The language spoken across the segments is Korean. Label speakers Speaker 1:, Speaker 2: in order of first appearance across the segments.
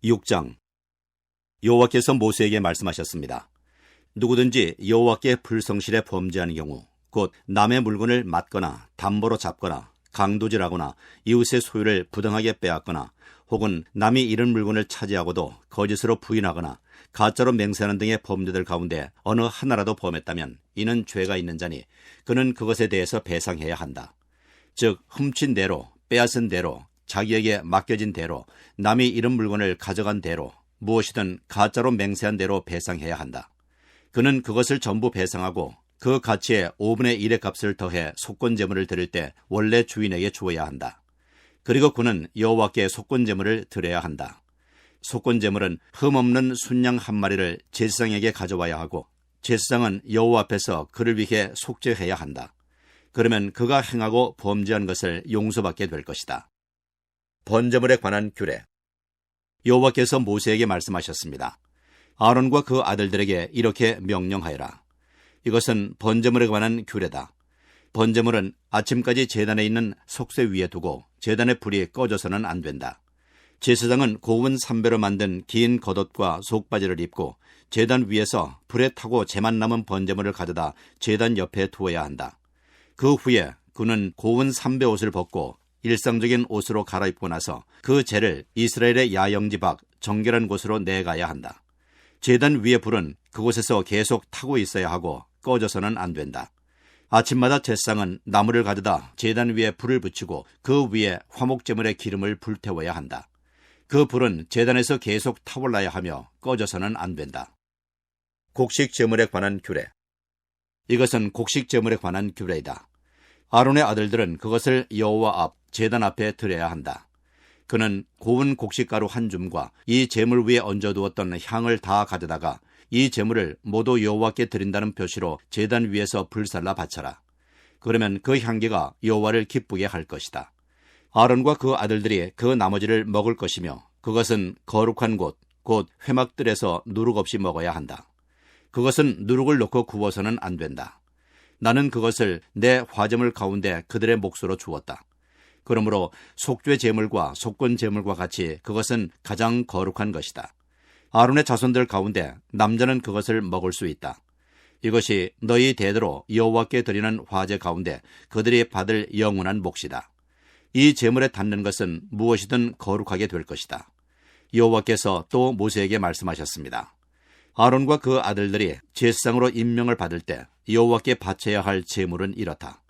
Speaker 1: 6장. 여호와께서 모세에게 말씀하셨습니다. 누구든지 여호와께 불성실에 범죄하는 경우 곧 남의 물건을 맞거나 담보로 잡거나 강도질하거나 이웃의 소유를 부당하게 빼앗거나 혹은 남이 잃은 물건을 차지하고도 거짓으로 부인하거나 가짜로 맹세하는 등의 범죄들 가운데 어느 하나라도 범했다면 이는 죄가 있는 자니 그는 그것에 대해서 배상해야 한다. 즉 훔친 대로, 빼앗은 대로, 자기에게 맡겨진 대로, 남이 잃은 물건을 가져간 대로, 무엇이든 가짜로 맹세한 대로 배상해야 한다. 그는 그것을 전부 배상하고 그 가치의 5분의 1의 값을 더해 속건제물을 드릴 때 원래 주인에게 주어야 한다. 그리고 그는 여호와께 속건제물을 드려야 한다. 속건제물은 흠없는 순양 한 마리를 제사장에게 가져와야 하고 제사장은 여호와 앞에서 그를 위해 속죄해야 한다. 그러면 그가 행하고 범죄한 것을 용서받게 될 것이다. 번제물에 관한 규례. 여호와께서 모세에게 말씀하셨습니다. 아론과 그 아들들에게 이렇게 명령하여라. 이것은 번제물에 관한 규례다. 번제물은 아침까지 제단에 있는 속쇠 위에 두고 제단의 불이 꺼져서는 안 된다. 제사장은 고운 삼배로 만든 긴 겉옷과 속바지를 입고 제단 위에서 불에 타고 재만 남은 번제물을 가져다 제단 옆에 두어야 한다. 그 후에 그는 고운 삼배 옷을 벗고 일상적인 옷으로 갈아입고 나서 그 재를 이스라엘의 야영지 밖 정결한 곳으로 내가야 한다. 제단 위의 불은 그곳에서 계속 타고 있어야 하고 꺼져서는 안 된다. 아침마다 제사장은 나무를 가져다 제단 위에 불을 붙이고 그 위에 화목제물의 기름을 불태워야 한다. 그 불은 제단에서 계속 타올라야 하며 꺼져서는 안 된다. 곡식제물에 관한 규례. 이것은 곡식제물에 관한 규례이다. 아론의 아들들은 그것을 여호와 앞 제단 앞에 드려야 한다. 그는 고운 곡식가루 한 줌과 이 제물 위에 얹어두었던 향을 다 가져다가 이 제물을 모두 여호와께 드린다는 표시로 제단 위에서 불살라 바쳐라. 그러면 그 향기가 여호와를 기쁘게 할 것이다. 아론과 그 아들들이 그 나머지를 먹을 것이며 그것은 거룩한 곳, 곧 회막들에서 누룩 없이 먹어야 한다. 그것은 누룩을 넣고 구워서는 안 된다. 나는 그것을 내 화제물 가운데 그들의 몫으로 주었다. 그러므로 속죄 제물과 속건 제물과 같이 그것은 가장 거룩한 것이다. 아론의 자손들 가운데 남자는 그것을 먹을 수 있다. 이것이 너희 대대로 여호와께 드리는 화제 가운데 그들이 받을 영원한 몫이다. 이 제물에 닿는 것은 무엇이든 거룩하게 될 것이다. 여호와께서 또 모세에게 말씀하셨습니다. 아론과 그 아들들이 제사장으로 임명을 받을 때 여호와께 바쳐야 할 제물은 이렇다.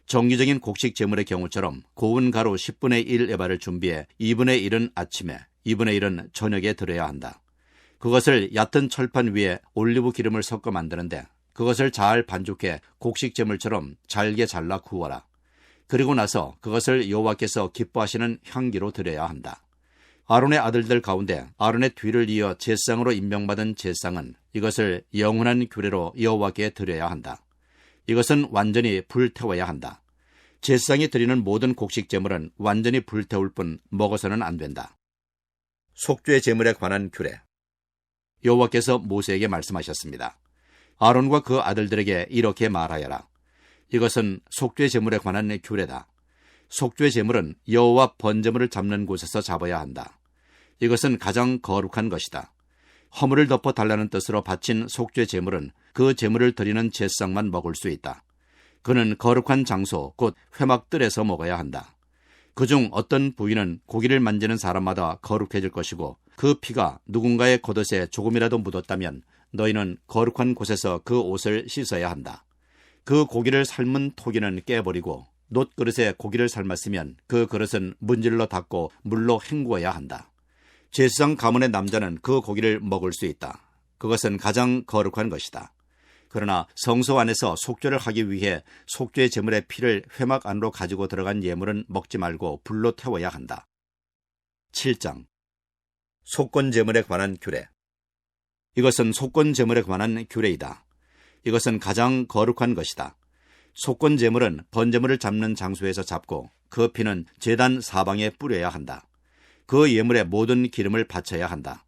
Speaker 1: 정기적인 곡식 제물의 경우처럼 고운 가루 10분의 1 에바를 준비해 2분의 1은 아침에, 2분의 1은 저녁에 드려야 한다. 그것을 얕은 철판 위에 올리브 기름을 섞어 만드는데 그것을 잘 반죽해 곡식 제물처럼 잘게 잘라 구워라. 그리고 나서 그것을 여호와께서 기뻐하시는 향기로 드려야 한다. 아론의 아들들 가운데 아론의 뒤를 이어 제사장으로 임명받은 제사장은 이것을 영원한 규례로 여호와께 드려야 한다. 이것은 완전히 불태워야 한다. 제사장이 드리는 모든 곡식 제물은 완전히 불태울 뿐 먹어서는 안 된다. 속죄 제물에 관한 규례. 여호와께서 모세에게 말씀하셨습니다. 아론과 그 아들들에게 이렇게 말하여라. 이것은 속죄 제물에 관한 규례다. 속죄 제물은 여호와 번제물을 잡는 곳에서 잡아야 한다. 이것은 가장 거룩한 것이다. 허물을 덮어 달라는 뜻으로 바친 속죄 제물은 그 제물을 드리는 제사장만 먹을 수 있다. 그는 거룩한 장소, 곧 회막들에서 먹어야 한다. 그중 어떤 부위는 고기를 만지는 사람마다 거룩해질 것이고 그 피가 누군가의 겉옷에 조금이라도 묻었다면 너희는 거룩한 곳에서 그 옷을 씻어야 한다. 그 고기를 삶은 토기는 깨버리고 놋그릇에 고기를 삶았으면 그 그릇은 문질러 닦고 물로 헹구어야 한다. 제사장 가문의 남자는 그 고기를 먹을 수 있다. 그것은 가장 거룩한 것이다. 그러나 성소 안에서 속죄를 하기 위해 속죄 제물의 피를 회막 안으로 가지고 들어간 예물은 먹지 말고 불로 태워야 한다. 7장. 속건 제물에 관한 규례. 이것은 속건 제물에 관한 규례이다. 이것은 가장 거룩한 것이다. 속건 제물은 번제물을 잡는 장소에서 잡고 그 피는 제단 사방에 뿌려야 한다. 그 예물의 모든 기름을 바쳐야 한다.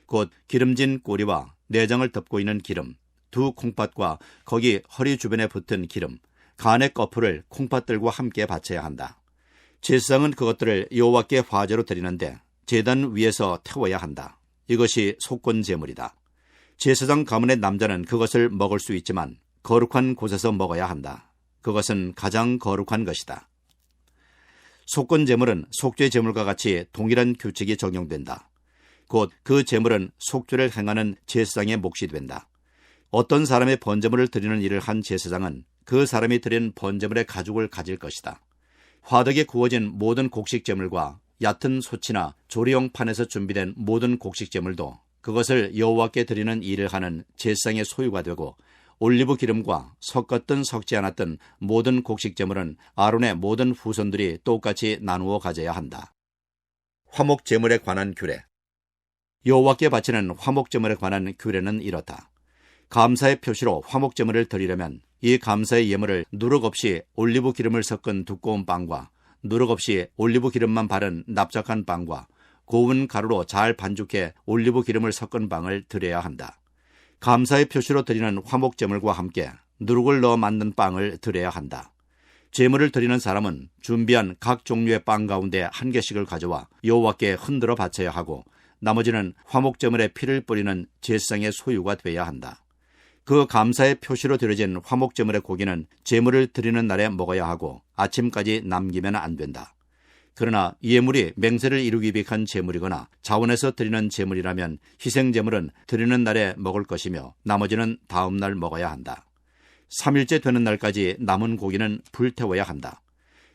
Speaker 1: 곧 기름진 꼬리와 내장을 덮고 있는 기름, 두 콩팥과 거기 허리 주변에 붙은 기름, 간의 거풀을 콩팥들과 함께 바쳐야 한다. 제사장은 그것들을 여호와께 화제로 드리는데 제단 위에서 태워야 한다. 이것이 속건 제물이다. 제사장 가문의 남자는 그것을 먹을 수 있지만 거룩한 곳에서 먹어야 한다. 그것은 가장 거룩한 것이다. 속건 제물은 속죄 제물과 같이 동일한 규칙이 적용된다. 곧 그 제물은 속죄를 행하는 제사장의 몫이 된다. 어떤 사람의 번제물을 드리는 일을 한 제사장은 그 사람이 드린 번제물의 가죽을 가질 것이다. 화덕에 구워진 모든 곡식 제물과 얕은 솥이나 조리용 판에서 준비된 모든 곡식 제물도 그것을 여호와께 드리는 일을 하는 제사장의 소유가 되고, 올리브 기름과 섞었든 섞지 않았든 모든 곡식 제물은 아론의 모든 후손들이 똑같이 나누어 가져야 한다. 화목 제물에 관한 규례. 여호와께 바치는 화목 제물에 관한 규례는 이렇다. 감사의 표시로 화목 제물을 드리려면 이 감사의 예물을 누룩 없이 올리브 기름을 섞은 두꺼운 빵과 누룩 없이 올리브 기름만 바른 납작한 빵과 고운 가루로 잘 반죽해 올리브 기름을 섞은 빵을 드려야 한다. 감사의 표시로 드리는 화목 제물과 함께 누룩을 넣어 만든 빵을 드려야 한다. 제물을 드리는 사람은 준비한 각 종류의 빵 가운데 한 개씩을 가져와 여호와께 흔들어 바쳐야 하고, 나머지는 화목 제물에 피를 뿌리는 제사장의 소유가 되어야 한다. 그 감사의 표시로 드려진 화목 제물의 고기는 제물을 드리는 날에 먹어야 하고 아침까지 남기면 안 된다. 그러나 예물이 맹세를 이루기 위한 제물이거나 자원해서 드리는 제물이라면 희생 제물은 드리는 날에 먹을 것이며 나머지는 다음 날 먹어야 한다. 3일째 되는 날까지 남은 고기는 불태워야 한다.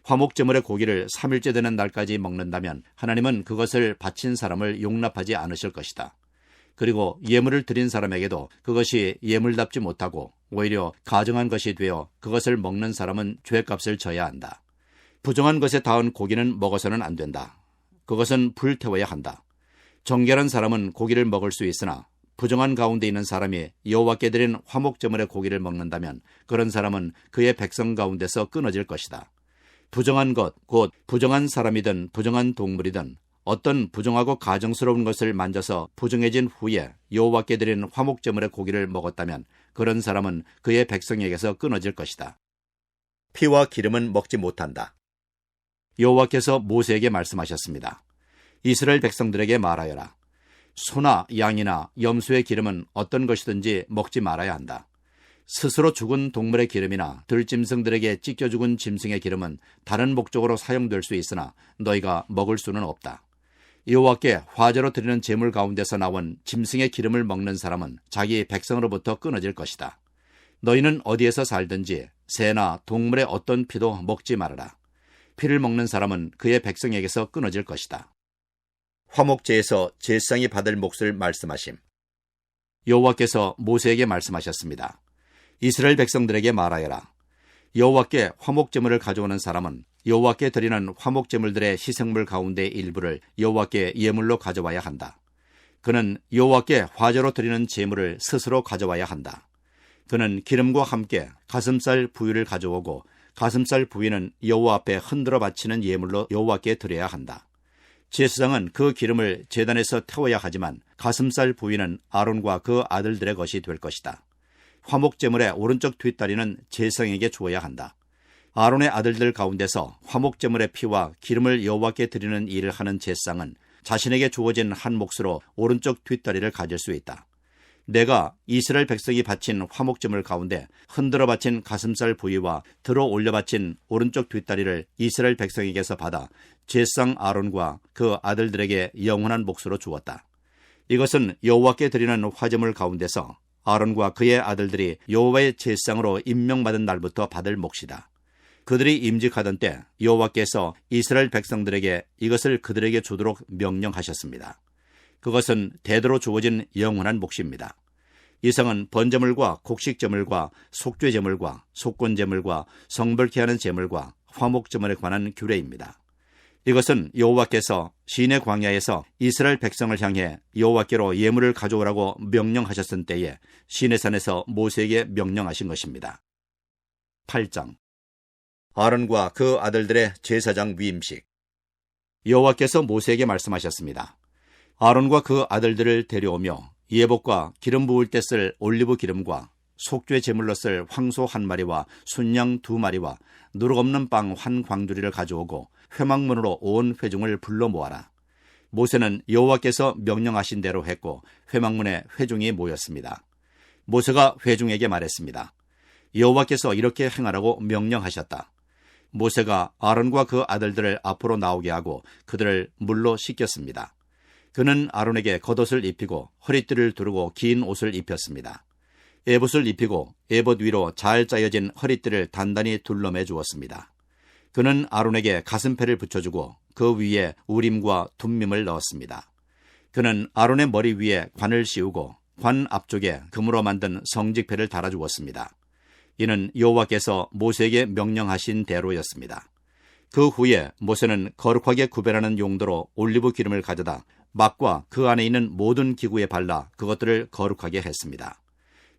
Speaker 1: 화목 제물의 고기를 3일째 되는 날까지 먹는다면 하나님은 그것을 바친 사람을 용납하지 않으실 것이다. 그리고 예물을 드린 사람에게도 그것이 예물답지 못하고 오히려 가증한 것이 되어 그것을 먹는 사람은 죄값을 져야 한다. 부정한 것에 닿은 고기는 먹어서는 안 된다. 그것은 불태워야 한다. 정결한 사람은 고기를 먹을 수 있으나 부정한 가운데 있는 사람이 여호와께 드린 화목제물의 고기를 먹는다면 그런 사람은 그의 백성 가운데서 끊어질 것이다. 부정한 것, 곧 부정한 사람이든 부정한 동물이든 어떤 부정하고 가증스러운 것을 만져서 부정해진 후에 여호와께 드린 화목제물의 고기를 먹었다면 그런 사람은 그의 백성에게서 끊어질 것이다. 피와 기름은 먹지 못한다. 여호와께서 모세에게 말씀하셨습니다. 이스라엘 백성들에게 말하여라. 소나 양이나 염소의 기름은 어떤 것이든지 먹지 말아야 한다. 스스로 죽은 동물의 기름이나 들짐승들에게 찢겨 죽은 짐승의 기름은 다른 목적으로 사용될 수 있으나 너희가 먹을 수는 없다. 여호와께 화제로 드리는 제물 가운데서 나온 짐승의 기름을 먹는 사람은 자기 백성으로부터 끊어질 것이다. 너희는 어디에서 살든지 새나 동물의 어떤 피도 먹지 말아라. 피를 먹는 사람은 그의 백성에게서 끊어질 것이다. 화목제에서 제사장이 받을 몫을 말씀하심. 여호와께서 모세에게 말씀하셨습니다. 이스라엘 백성들에게 말하여라. 여호와께 화목제물을 가져오는 사람은 여호와께 드리는 화목제물들의 희생물 가운데 일부를 여호와께 예물로 가져와야 한다. 그는 여호와께 화제로 드리는 제물을 스스로 가져와야 한다. 그는 기름과 함께 가슴살 부위를 가져오고 가슴살 부위는 여호와 앞에 흔들어 바치는 예물로 여호와께 드려야 한다. 제사장은 그 기름을 제단에서 태워야 하지만 가슴살 부위는 아론과 그 아들들의 것이 될 것이다. 화목제물의 오른쪽 뒷다리는 제사장에게 주어야 한다. 아론의 아들들 가운데서 화목제물의 피와 기름을 여호와께 드리는 일을 하는 제사장은 자신에게 주어진 한 몫으로 오른쪽 뒷다리를 가질 수 있다. 내가 이스라엘 백성이 바친 화목제물 가운데 흔들어 바친 가슴살 부위와 들어 올려 바친 오른쪽 뒷다리를 이스라엘 백성에게서 받아 제사장 아론과 그 아들들에게 영원한 몫으로 주었다. 이것은 여호와께 드리는 화제물 가운데서 아론과 그의 아들들이 여호와의 제사장으로 임명받은 날부터 받을 몫이다. 그들이 임직하던 때 여호와께서 이스라엘 백성들에게 이것을 그들에게 주도록 명령하셨습니다. 그것은 대대로 주어진 영원한 몫입니다. 이상은 번제물과 곡식제물과 속죄제물과 속건제물과 성별케 하는 제물과 화목제물에 관한 규례입니다. 이것은 여호와께서 시내 광야에서 이스라엘 백성을 향해 여호와께로 예물을 가져오라고 명령하셨을 때에 시내산에서 모세에게 명령하신 것입니다. 8장 아론과 그 아들들의 제사장 위임식. 여호와께서 모세에게 말씀하셨습니다. 아론과 그 아들들을 데려오며 예복과 기름 부을 때 쓸 올리브 기름과 속죄 제물로 쓸 황소 1마리와 순양 2마리와 누룩 없는 빵 1광주리를 가져오고 회막문으로 온 회중을 불러 모아라. 모세는 여호와께서 명령하신 대로 했고 회막문에 회중이 모였습니다. 모세가 회중에게 말했습니다. 여호와께서 이렇게 행하라고 명령하셨다. 모세가 아론과 그 아들들을 앞으로 나오게 하고 그들을 물로 씻겼습니다. 그는 아론에게 겉옷을 입히고 허리띠를 두르고 긴 옷을 입혔습니다. 에봇을 입히고 에봇 위로 잘 짜여진 허리띠를 단단히 둘러매 주었습니다. 그는 아론에게 가슴패를 붙여주고 그 위에 우림과 둠밈을 넣었습니다. 그는 아론의 머리 위에 관을 씌우고 관 앞쪽에 금으로 만든 성직패를 달아주었습니다. 이는 여호와께서 모세에게 명령하신 대로였습니다. 그 후에 모세는 거룩하게 구별하는 용도로 올리브 기름을 가져다 막과 그 안에 있는 모든 기구에 발라 그것들을 거룩하게 했습니다.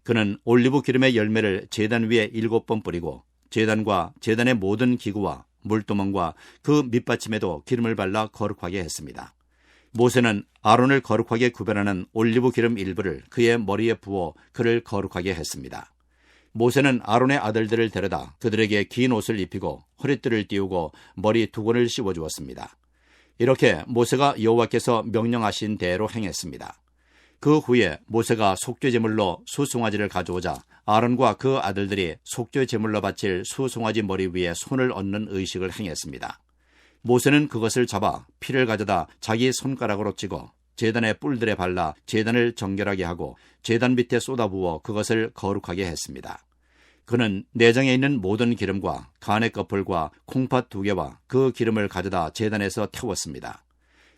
Speaker 1: 그는 올리브 기름의 열매를 제단 위에 7번 뿌리고 제단과 제단의 모든 기구와 물두멍과 그 밑받침에도 기름을 발라 거룩하게 했습니다. 모세는 아론을 거룩하게 구별하는 올리브 기름 일부를 그의 머리에 부어 그를 거룩하게 했습니다. 모세는 아론의 아들들을 데려다 그들에게 긴 옷을 입히고 허리띠를 띄우고 머리 두건을 씌워주었습니다. 이렇게 모세가 여호와께서 명령하신 대로 행했습니다. 그 후에 모세가 속죄제물로 수송아지를 가져오자 아론과 그 아들들이 속죄제물로 바칠 수송아지 머리 위에 손을 얹는 의식을 행했습니다. 모세는 그것을 잡아 피를 가져다 자기 손가락으로 찍어 제단의 뿔들에 발라 제단을 정결하게 하고 제단 밑에 쏟아부어 그것을 거룩하게 했습니다. 그는 내장에 있는 모든 기름과 간의 꺼풀과 콩팥 2개와 그 기름을 가져다 제단에서 태웠습니다.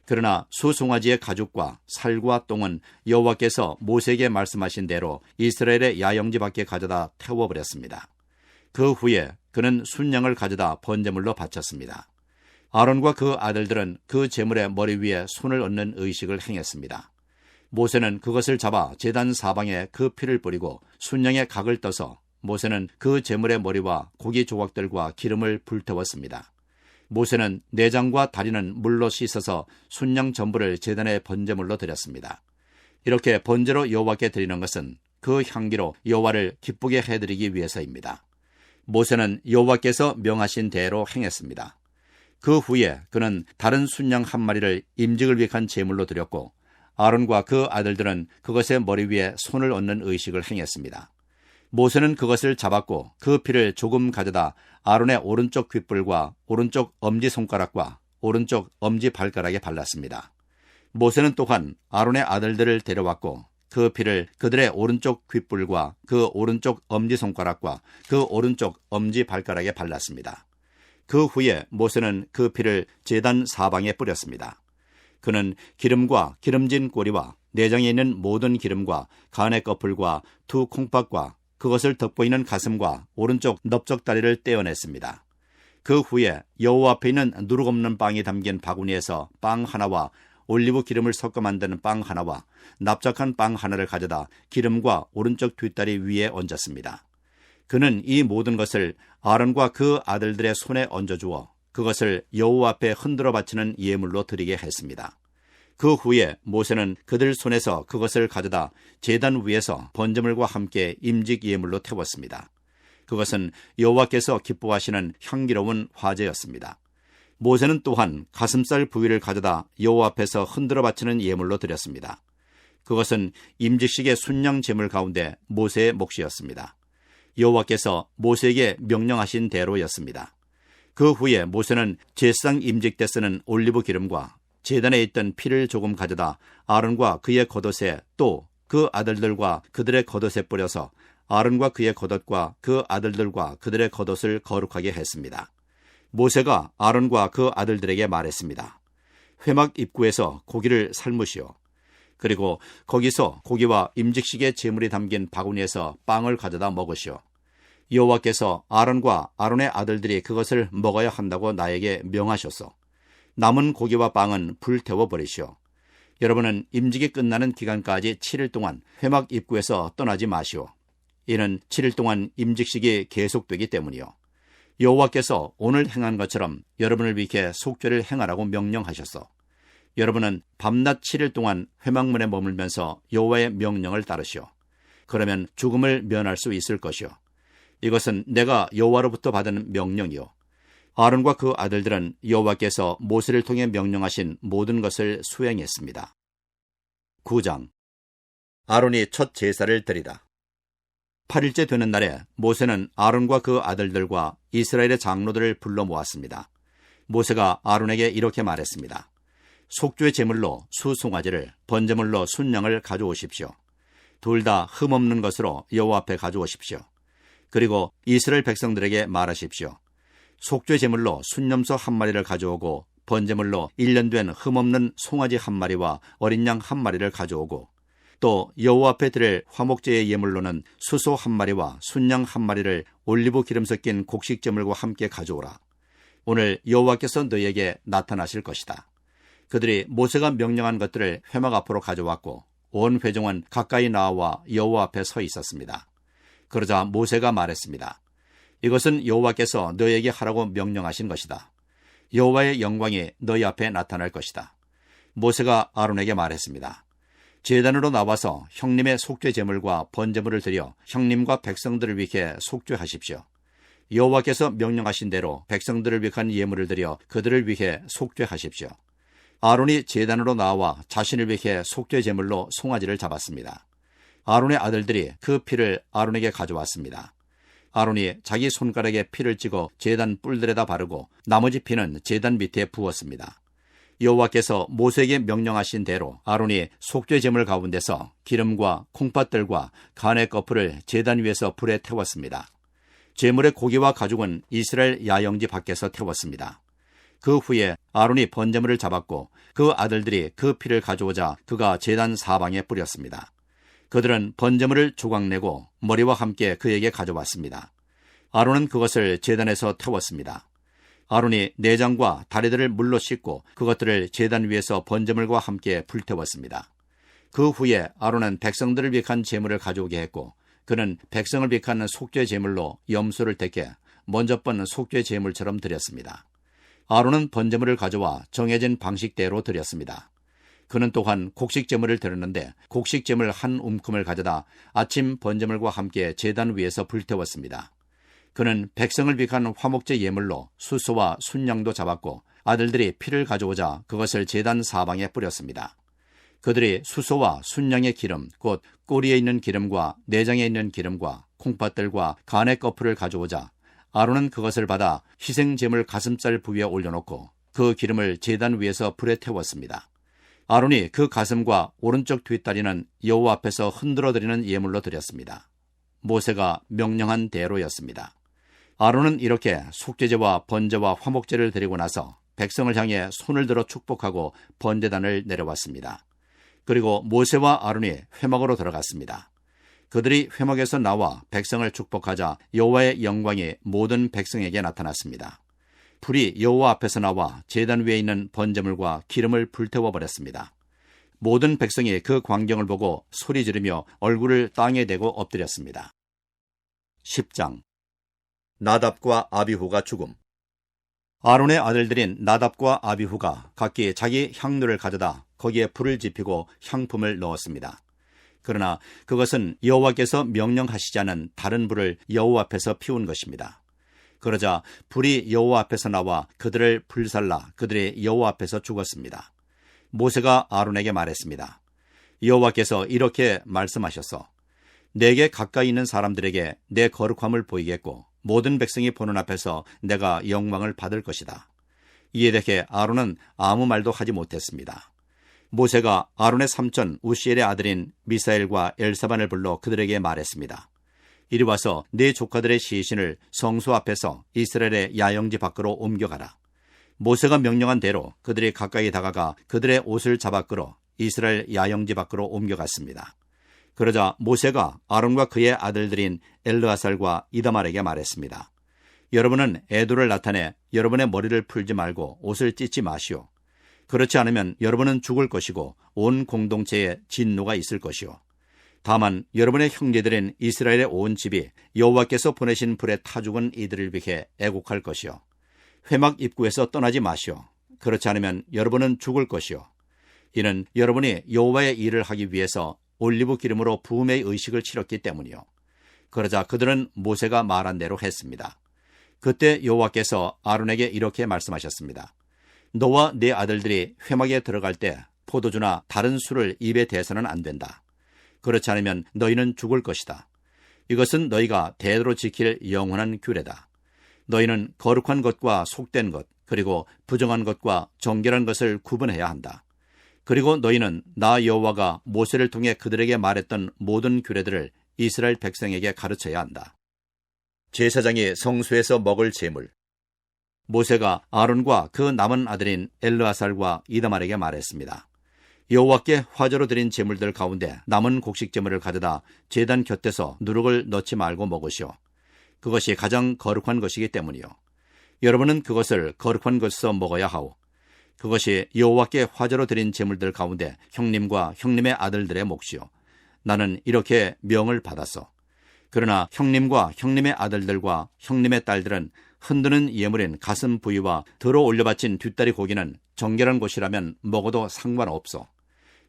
Speaker 1: 그러나 수송아지의 가죽과 살과 똥은 여호와께서 모세에게 말씀하신 대로 이스라엘의 야영지 밖에 가져다 태워버렸습니다. 그 후에 그는 순양을 가져다 번제물로 바쳤습니다. 아론과 그 아들들은 그 제물의 머리 위에 손을 얹는 의식을 행했습니다. 모세는 그것을 잡아 제단 사방에 그 피를 뿌리고 순양의 각을 떠서 모세는 그 제물의 머리와 고기 조각들과 기름을 불태웠습니다. 모세는 내장과 다리는 물로 씻어서 순양 전부를 제단의 번제물로 드렸습니다. 이렇게 번제로 여호와께 드리는 것은 그 향기로 여호와를 기쁘게 해드리기 위해서입니다. 모세는 여호와께서 명하신 대로 행했습니다. 그 후에 그는 다른 순양 한 마리를 임직을 위한 제물로 드렸고 아론과 그 아들들은 그것의 머리 위에 손을 얹는 의식을 행했습니다. 모세는 그것을 잡았고 그 피를 조금 가져다 아론의 오른쪽 귓불과 오른쪽 엄지손가락과 오른쪽 엄지발가락에 발랐습니다. 모세는 또한 아론의 아들들을 데려왔고 그 피를 그들의 오른쪽 귓불과 그 오른쪽 엄지손가락과 그 오른쪽 엄지발가락에 발랐습니다. 그 후에 모세는 그 피를 제단 사방에 뿌렸습니다. 그는 기름과 기름진 꼬리와 내장에 있는 모든 기름과 간의 꺼풀과 두 콩팥과 그것을 덮고 있는 가슴과 오른쪽 넓적다리를 떼어냈습니다. 그 후에 여호와 앞에 있는 누룩 없는 빵이 담긴 바구니에서 빵 하나와 올리브 기름을 섞어 만드는 빵 하나와 납작한 빵 하나를 가져다 기름과 오른쪽 뒷다리 위에 얹었습니다. 그는 이 모든 것을 아론과 그 아들들의 손에 얹어주어 그것을 여호와 앞에 흔들어 바치는 예물로 드리게 했습니다. 그 후에 모세는 그들 손에서 그것을 가져다 제단 위에서 번제물과 함께 임직 예물로 태웠습니다. 그것은 여호와께서 기뻐하시는 향기로운 화제였습니다. 모세는 또한 가슴살 부위를 가져다 여호와 앞에서 흔들어 바치는 예물로 드렸습니다. 그것은 임직식의 순양 제물 가운데 모세의 몫이었습니다. 여호와께서 모세에게 명령하신 대로였습니다. 그 후에 모세는 제사장 임직 때 쓰는 올리브 기름과 제단에 있던 피를 조금 가져다 아론과 그의 겉옷에 또 그 아들들과 그들의 겉옷에 뿌려서 아론과 그의 겉옷과 그 아들들과 그들의 겉옷을 거룩하게 했습니다. 모세가 아론과 그 아들들에게 말했습니다. 회막 입구에서 고기를 삶으시오. 그리고 거기서 고기와 임직식의 제물이 담긴 바구니에서 빵을 가져다 먹으시오. 여호와께서 아론과 아론의 아들들이 그것을 먹어야 한다고 나에게 명하셨소. 남은 고기와 빵은 불태워 버리시오. 여러분은 임직이 끝나는 기간까지 7일 동안 회막 입구에서 떠나지 마시오. 이는 7일 동안 임직식이 계속되기 때문이요. 여호와께서 오늘 행한 것처럼 여러분을 위해 속죄를 행하라고 명령하셨소. 여러분은 밤낮 7일 동안 회막문에 머물면서 여호와의 명령을 따르시오. 그러면 죽음을 면할 수 있을 것이오. 이것은 내가 여호와로부터 받은 명령이요. 아론과 그 아들들은 여호와께서 모세를 통해 명령하신 모든 것을 수행했습니다. 9장. 아론이 첫 제사를 드리다. 8일째 되는 날에 모세는 아론과 그 아들들과 이스라엘의 장로들을 불러 모았습니다. 모세가 아론에게 이렇게 말했습니다. 속죄 제물로 수송아지를, 번제물로 순양을 가져오십시오. 둘 다 흠없는 것으로 여호와 앞에 가져오십시오. 그리고 이스라엘 백성들에게 말하십시오. 속죄 제물로 순염소 한 마리를 가져오고 번제물로 1년 된 흠없는 송아지 한 마리와 어린 양 한 마리를 가져오고 또 여호와 앞에 드릴 화목제의 예물로는 수소 한 마리와 순양 한 마리를 올리브 기름 섞인 곡식제물과 함께 가져오라. 오늘 여호와께서 너희에게 나타나실 것이다. 그들이 모세가 명령한 것들을 회막 앞으로 가져왔고 온 회중은 가까이 나와 여호와 앞에 서 있었습니다. 그러자 모세가 말했습니다. 이것은 여호와께서 너희에게 하라고 명령하신 것이다. 여호와의 영광이 너희 앞에 나타날 것이다. 모세가 아론에게 말했습니다. 제단으로 나와서 형님의 속죄 제물과 번제물을 드려 형님과 백성들을 위해 속죄하십시오. 여호와께서 명령하신 대로 백성들을 위한 예물을 드려 그들을 위해 속죄하십시오. 아론이 제단으로 나와 자신을 위해 속죄 제물로 송아지를 잡았습니다. 아론의 아들들이 그 피를 아론에게 가져왔습니다. 아론이 자기 손가락에 피를 찍어 제단 뿔들에다 바르고 나머지 피는 제단 밑에 부었습니다. 여호와께서 모세에게 명령하신 대로 아론이 속죄 제물 가운데서 기름과 콩팥들과 간의 거풀을 제단 위에서 불에 태웠습니다. 제물의 고기와 가죽은 이스라엘 야영지 밖에서 태웠습니다. 그 후에 아론이 번제물을 잡았고 그 아들들이 그 피를 가져오자 그가 제단 사방에 뿌렸습니다. 그들은 번제물을 조각내고 머리와 함께 그에게 가져왔습니다. 아론은 그것을 제단에서 태웠습니다. 아론이 내장과 다리들을 물로 씻고 그것들을 제단 위에서 번제물과 함께 불태웠습니다. 그 후에 아론은 백성들을 위한 제물을 가져오게 했고 그는 백성을 위한 속죄 제물로 염소를 떼게 먼저 번 속죄 제물처럼 드렸습니다. 아론은 번제물을 가져와 정해진 방식대로 드렸습니다. 그는 또한 곡식제물을 드렸는데 곡식제물 한 움큼을 가져다 아침 번제물과 함께 제단 위에서 불태웠습니다. 그는 백성을 위한 화목제 예물로 수소와 순양도 잡았고 아들들이 피를 가져오자 그것을 제단 사방에 뿌렸습니다. 그들이 수소와 순양의 기름, 곧 꼬리에 있는 기름과 내장에 있는 기름과 콩팥들과 간의 거풀을 가져오자 아론은 그것을 받아 희생제물 가슴살 부위에 올려놓고 그 기름을 제단 위에서 불에 태웠습니다. 아론이 그 가슴과 오른쪽 뒷다리는 여호와 앞에서 흔들어드리는 예물로 드렸습니다. 모세가 명령한 대로였습니다. 아론은 이렇게 속죄제와 번제와 화목제를 드리고 나서 백성을 향해 손을 들어 축복하고 번제단을 내려왔습니다. 그리고 모세와 아론이 회막으로 들어갔습니다. 그들이 회막에서 나와 백성을 축복하자 여호와의 영광이 모든 백성에게 나타났습니다. 불이 여호와 앞에서 나와 제단 위에 있는 번제물과 기름을 불태워버렸습니다. 모든 백성이 그 광경을 보고 소리 지르며 얼굴을 땅에 대고 엎드렸습니다. 10장. 나답과 아비후가 죽음. 아론의 아들들인 나답과 아비후가 각기 자기 향로를 가져다 거기에 불을 지피고 향품을 넣었습니다. 그러나 그것은 여호와께서 명령하시지 않은 다른 불을 여호와 앞에서 피운 것입니다. 그러자 불이 여호와 앞에서 나와 그들을 불살라 그들이 여호와 앞에서 죽었습니다. 모세가 아론에게 말했습니다. 여호와께서 이렇게 말씀하셨어. 내게 가까이 있는 사람들에게 내 거룩함을 보이겠고 모든 백성이 보는 앞에서 내가 영광을 받을 것이다. 이에 대해 아론은 아무 말도 하지 못했습니다. 모세가 아론의 삼촌 우시엘의 아들인 미사엘과 엘사반을 불러 그들에게 말했습니다. 이리 와서 네 조카들의 시신을 성소 앞에서 이스라엘의 야영지 밖으로 옮겨가라. 모세가 명령한 대로 그들이 가까이 다가가 그들의 옷을 잡아 끌어 이스라엘 야영지 밖으로 옮겨갔습니다. 그러자 모세가 아론과 그의 아들들인 엘르아살과 이다말에게 말했습니다. 여러분은 애도를 나타내 여러분의 머리를 풀지 말고 옷을 찢지 마시오. 그렇지 않으면 여러분은 죽을 것이고 온 공동체에 진노가 있을 것이오. 다만 여러분의 형제들인 이스라엘의 온 집이 여호와께서 보내신 불에 타 죽은 이들을 위해 애곡할 것이오. 회막 입구에서 떠나지 마시오. 그렇지 않으면 여러분은 죽을 것이오. 이는 여러분이 여호와의 일을 하기 위해서 올리브 기름으로 부음의 의식을 치렀기 때문이요. 그러자 그들은 모세가 말한 대로 했습니다. 그때 여호와께서 아론에게 이렇게 말씀하셨습니다. 너와 네 아들들이 회막에 들어갈 때 포도주나 다른 술을 입에 대서는 안 된다. 그렇지 않으면 너희는 죽을 것이다. 이것은 너희가 대대로 지킬 영원한 규례다. 너희는 거룩한 것과 속된 것, 그리고 부정한 것과 정결한 것을 구분해야 한다. 그리고 너희는 나 여호와가 모세를 통해 그들에게 말했던 모든 규례들을 이스라엘 백성에게 가르쳐야 한다. 제사장이 성소에서 먹을 제물. 모세가 아론과 그 남은 아들인 엘르아살과 이다말에게 말했습니다. 여호와께 화제로 드린 제물들 가운데 남은 곡식 제물을 가져다 제단 곁에서 누룩을 넣지 말고 먹으시오. 그것이 가장 거룩한 것이기 때문이요. 여러분은 그것을 거룩한 것에서 먹어야 하오. 그것이 여호와께 화제로 드린 제물들 가운데 형님과 형님의 아들들의 몫이요. 나는 이렇게 명을 받았어. 그러나 형님과 형님의 아들들과 형님의 딸들은 흔드는 예물인 가슴 부위와 들어 올려 바친 뒷다리 고기는 정결한 곳이라면 먹어도 상관없어.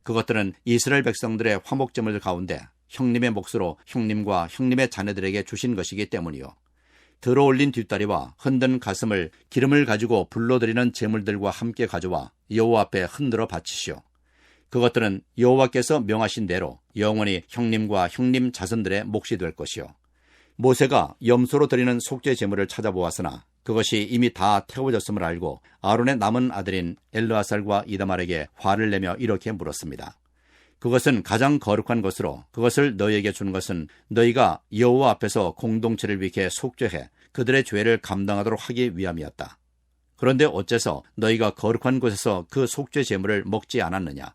Speaker 1: 그것들은 이스라엘 백성들의 화목제물 가운데 형님의 몫으로 형님과 형님의 자녀들에게 주신 것이기 때문이요. 들어 올린 뒷다리와 흔든 가슴을 기름을 가지고 불러드리는 제물들과 함께 가져와 여호와 앞에 흔들어 바치시오. 그것들은 여호와께서 명하신 대로 영원히 형님과 형님 자손들의 몫이 될 것이요. 모세가 염소로 드리는 속죄 제물을 찾아보았으나 그것이 이미 다 태워졌음을 알고 아론의 남은 아들인 엘르아살과 이다말에게 화를 내며 이렇게 물었습니다. 그것은 가장 거룩한 것으로 그것을 너희에게 준 것은 너희가 여호와 앞에서 공동체를 위해 속죄해 그들의 죄를 감당하도록 하기 위함이었다. 그런데 어째서 너희가 거룩한 곳에서 그 속죄 제물을 먹지 않았느냐?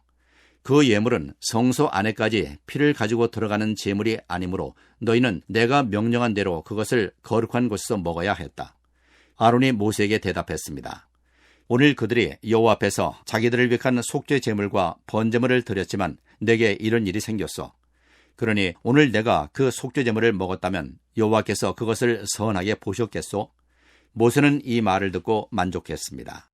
Speaker 1: 그 예물은 성소 안에까지 피를 가지고 들어가는 제물이 아니므로 너희는 내가 명령한 대로 그것을 거룩한 곳에서 먹어야 했다. 아론이 모세에게 대답했습니다. 오늘 그들이 여호와 앞에서 자기들을 위한 속죄 제물과 번제물을 드렸지만 내게 이런 일이 생겼어. 그러니 오늘 내가 그 속죄 제물을 먹었다면 여호와께서 그것을 선하게 보셨겠소? 모세는 이 말을 듣고 만족했습니다.